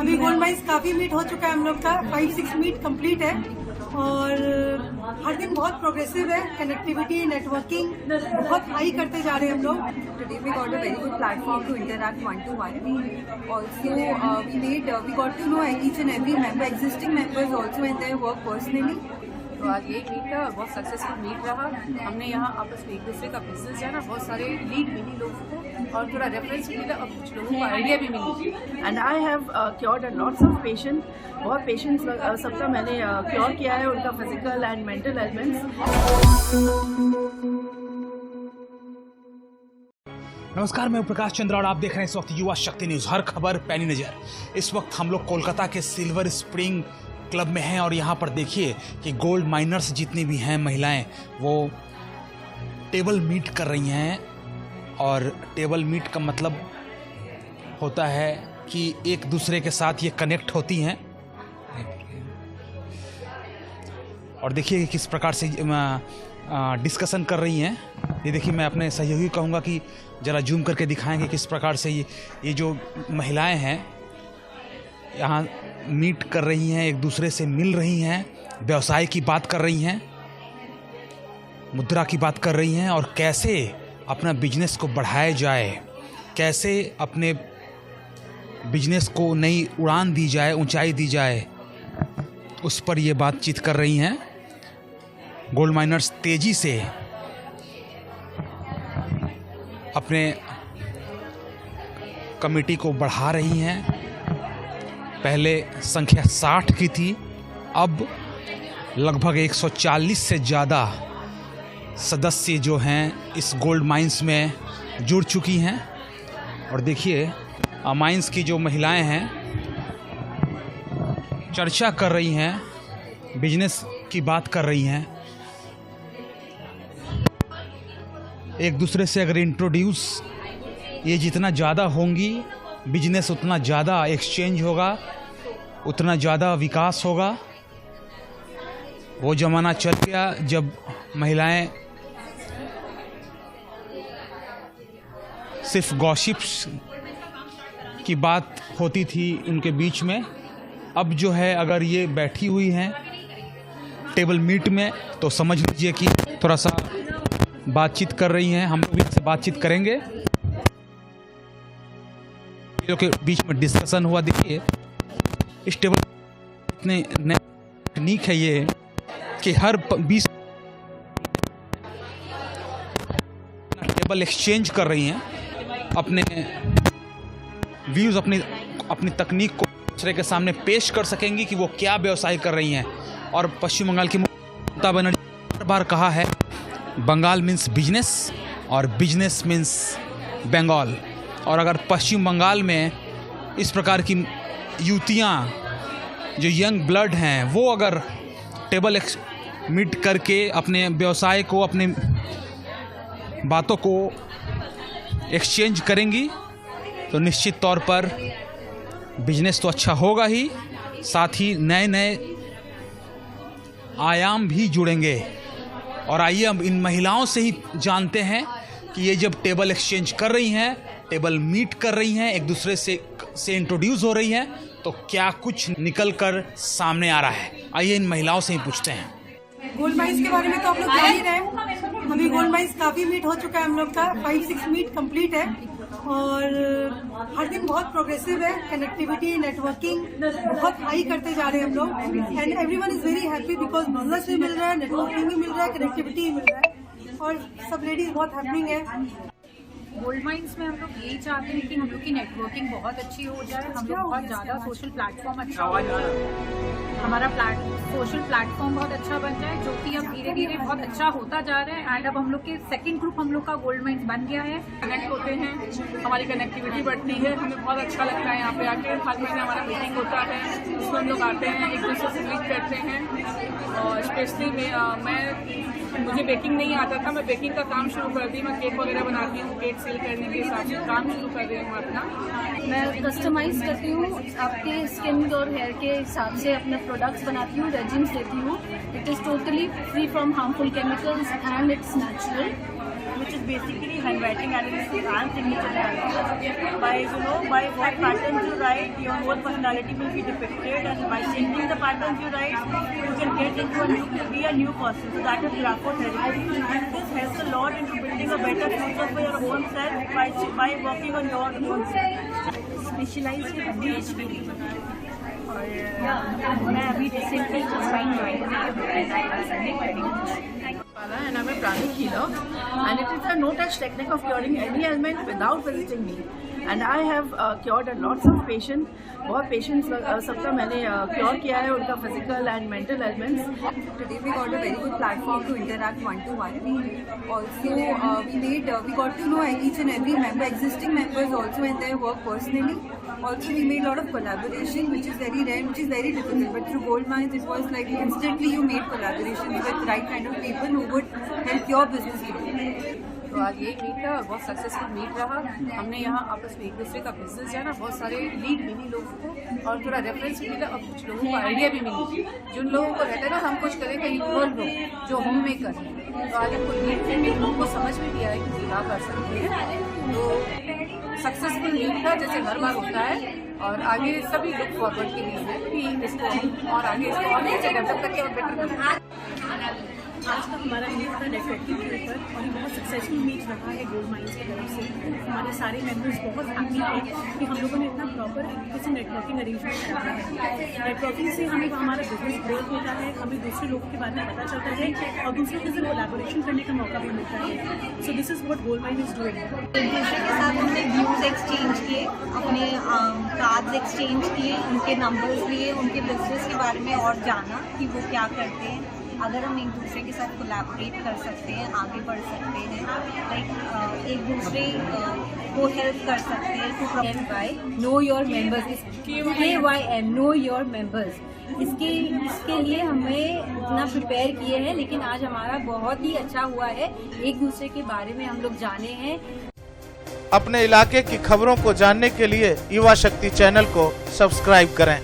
अभी gold mines काफ़ी meet हो चुका है हम लोग का, 5-6 मीट कंप्लीट है और हर दिन बहुत प्रोग्रेसिव है। कनेक्टिविटी, नेटवर्किंग बहुत हाई करते जा रहे हैं हम लोग। Today we got a very good platform to interact one-to-one. Also, we got to know each and every member, existing members also in their work personally. तो आज ये मीट था, बहुत सक्सेसफुल मीट रहा। हमने यहाँ आपस में एक दूसरे का बिजनेस जाना, बहुत सारे लीड मिली लोगों को और थोड़ा रेफरेंस भी मिला और कुछ लोगों को आइडिया भी मिली। And I have cured lots of patient, बहुत पेशेंट्स सबका मैंने क्योर किया है, उनका फिजिकल एंड मेंटल एलिमेंट्स। नमस्कार, मैं प्रकाश चंद्र और आप देख रहे हैं इस वक्त युवा शक्ति न्यूज़। हर खबर पैनी नज़र। इस वक्त हम लोग कोलकाता के सिल्वर स्प्रिंग क्लब में हैं और यहाँ पर देखिए कि गोल्ड माइनर्स जितनी भी हैं महिलाएं, वो टेबल मीट कर रही हैं। और टेबल मीट का मतलब होता है कि एक दूसरे के साथ ये कनेक्ट होती हैं। और देखिए कि किस प्रकार से डिस्कशन कर रही हैं। ये देखिए, मैं अपने सहयोगी कहूँगा कि ज़रा जूम करके दिखाएंगे किस प्रकार से ये जो महिलाएं हैं यहाँ मीट कर रही हैं, एक दूसरे से मिल रही हैं, व्यवसाय की बात कर रही हैं, मुद्रा की बात कर रही हैं और कैसे अपना बिजनेस को बढ़ाया जाए, कैसे अपने बिजनेस को नई उड़ान दी जाए, ऊंचाई दी जाए, उस पर ये बातचीत कर रही हैं। गोल्ड माइनर्स तेजी से अपने कमेटी को बढ़ा रही हैं। पहले संख्या 60 की थी, अब लगभग 140 से ज़्यादा सदस्य जो हैं इस गोल्ड माइंस में जुड़ चुकी हैं। और देखिए, माइंस की जो महिलाएं हैं चर्चा कर रही हैं, बिजनेस की बात कर रही हैं। एक दूसरे से अगर इंट्रोड्यूस ये जितना ज़्यादा होंगी, बिजनेस उतना ज़्यादा एक्सचेंज होगा, उतना ज़्यादा विकास होगा। वो ज़माना चल गया जब महिलाएं सिर्फ गॉसिप्स की बात होती थी उनके बीच में। अब जो है, अगर ये बैठी हुई हैं टेबल मीट में, तो समझ लीजिए कि थोड़ा सा बातचीत कर रही हैं। हम लोग भी इनसे बातचीत करेंगे। जो के बीच में डिस्कशन हुआ, देखिए इस टेबल इतने नए टेक्निक है ये कि हर 20 टेबल एक्सचेंज कर रही हैं, अपने व्यूज़, अपनी तकनीक को दूसरे के सामने पेश कर सकेंगी कि वो क्या व्यवसाय कर रही हैं। और पश्चिम बंगाल की ममता बनर्जी ने हर बार कहा है, बंगाल मीन्स बिजनेस और बिजनेस मीन्स बंगाल। और अगर पश्चिम बंगाल में इस प्रकार की युवतियाँ जो यंग ब्लड हैं, वो अगर टेबल मीट करके अपने व्यवसाय को, अपने बातों को एक्सचेंज करेंगी, तो निश्चित तौर पर बिजनेस तो अच्छा होगा ही, साथ ही नए नए आयाम भी जुड़ेंगे। और आइए अब इन महिलाओं से ही जानते हैं कि ये जब टेबल एक्सचेंज कर रही हैं, टेबल मीट कर रही हैं, एक दूसरे से इंट्रोड्यूस हो रही हैं, तो क्या कुछ निकल कर सामने आ रहा है। आइए इन महिलाओं से ही पूछते हैं। गोल्ड माइंस के बारे में तो आप लोग जान ही रहे हैं। अभी गोल्ड माइंस काफ़ी मीट हो चुका है हम लोग का, 5-6 मीट कंप्लीट है और हर दिन बहुत प्रोग्रेसिव है। कनेक्टिविटी, नेटवर्किंग बहुत हाई करते जा रहे हैं हम लोग। And everyone is very happy because business भी मिल रहा है, नेटवर्किंग भी मिल रहा है, कनेक्टिविटी भी मिल रहा है और सब लेडीज बहुत हैपनिंग है। गोल्ड माइंस में हम लोग यही चाहते हैं कि हम लोग की नेटवर्किंग बहुत अच्छी हो जाए, हम लोग बहुत ज़्यादा सोशल प्लेटफॉर्म अच्छा हो जाए, हमारा सोशल प्लेटफॉर्म बहुत अच्छा बन जाए, जो कि अब धीरे धीरे बहुत अच्छा होता जा रहा है। एंड अब हम लोग के सेकंड ग्रुप हम लोग का गोल्ड माइंस बन गया है। कनेक्ट होते हैं, हमारी कनेक्टिविटी बढ़ती है, हमें बहुत अच्छा लगता है यहाँ पे आके। हर महीने हमारा मीटिंग होता है, उसमें हम लोग आते हैं, एक दूसरे से मीट करते हैं। और स्पेशली मुझे बेकिंग नहीं आता था, मैं बेकिंग का काम शुरू कर दी। मैं केक वगैरह बनाती हूँ, केक सेल करने के हिसाब से काम शुरू कर रही हूँ अपना। मैं कस्टमाइज करती हूँ, आपके स्किन और हेयर के हिसाब से अपने प्रोडक्ट्स बनाती हूँ, रेजिम्स देती हूँ। It is totally free from harmful chemicals and it's natural. which is basically handwriting analysis and signature analysis. By what patterns you write, your whole personality will be depicted, and by changing the patterns you write, you can get into be a new person. So that is graphotherapy, and this helps a lot into building a better future for your own self by working on your own self. Specialised PhD और मैं अभी recently join and I'm a pranic healer, and it is a no-touch technique of curing any ailment without visiting me. And I have cured a lots of patients. बहुत patients सबका मैंने cure किया है उनका physical and mental elements. Today we got a very good platform to interact one-to-one. Also, we got to know each and every member, existing members also in their work personally. Also, we made a lot of collaboration, which is very rare, which is very difficult. But through Gold Minds, it was like instantly you made collaborations with right kind of people who would help your business grow. तो आज यही meet था और बहुत successful meet रहा. हमने यहाँ आपस में एक दूसरे का बिजनेस जाना, बहुत सारे लीड मिली लोगों को और थोड़ा रेफरेंस भी मिला और कुछ लोगों को आइडिया भी मिली. जिन लोगों को रहता है ना हम कुछ करें कहीं इन्वॉल्व हो, जो होम मेकर है, तो आज हमको लीड से लोगों को समझ में भी आया कि क्या कर सकते हैं. तो सक्सेसफुल मीट था जैसे हर बार होता है. और आगे सभी लुक फॉरवर्ड के लिए है कि इसको और आगे इसको और नीचे डेवलप करके और बेटर करना. आज का हमारा मीट था नेटवर्किंग के ऊपर और ये बहुत सक्सेसफुल मीट रहा है गोल्ड माइंस की तरफ से. हमारे सारे मेंबर्स बहुत हैप्पी थे कि हम लोगों ने इतना प्रॉपर तरीके से नेटवर्किंग अरेंजमेंट करा है. नेटवर्किंग से हमें हमारा बिजनेस ग्रोथ होता है, हमें दूसरे लोगों के बारे में पता चलता है और दूसरों के साथ कोलैबोरेशन करने का मौका भी मिलता है. So this is what gold mines is doing. एक दूसरे के साथ हमने व्यूज़ एक्सचेंज किए, अपने कार्ड्स एक्सचेंज किए, उनके नंबर्स लिए, उनके बिजनेस के बारे में और जाना कि वो क्या करते हैं. अगर हम एक दूसरे के साथ कोलैबोरेट कर सकते हैं, आगे बढ़ सकते हैं, लाइक एक दूसरे को हेल्प कर सकते हैं. MY know your members, KYM know your members. इसके लिए हमें इतना प्रिपेयर किए हैं, लेकिन आज हमारा बहुत ही अच्छा हुआ है. एक दूसरे के बारे में हम लोग जाने हैं. अपने इलाके की खबरों को जानने के लिए युवा शक्ति चैनल को सब्सक्राइब करें.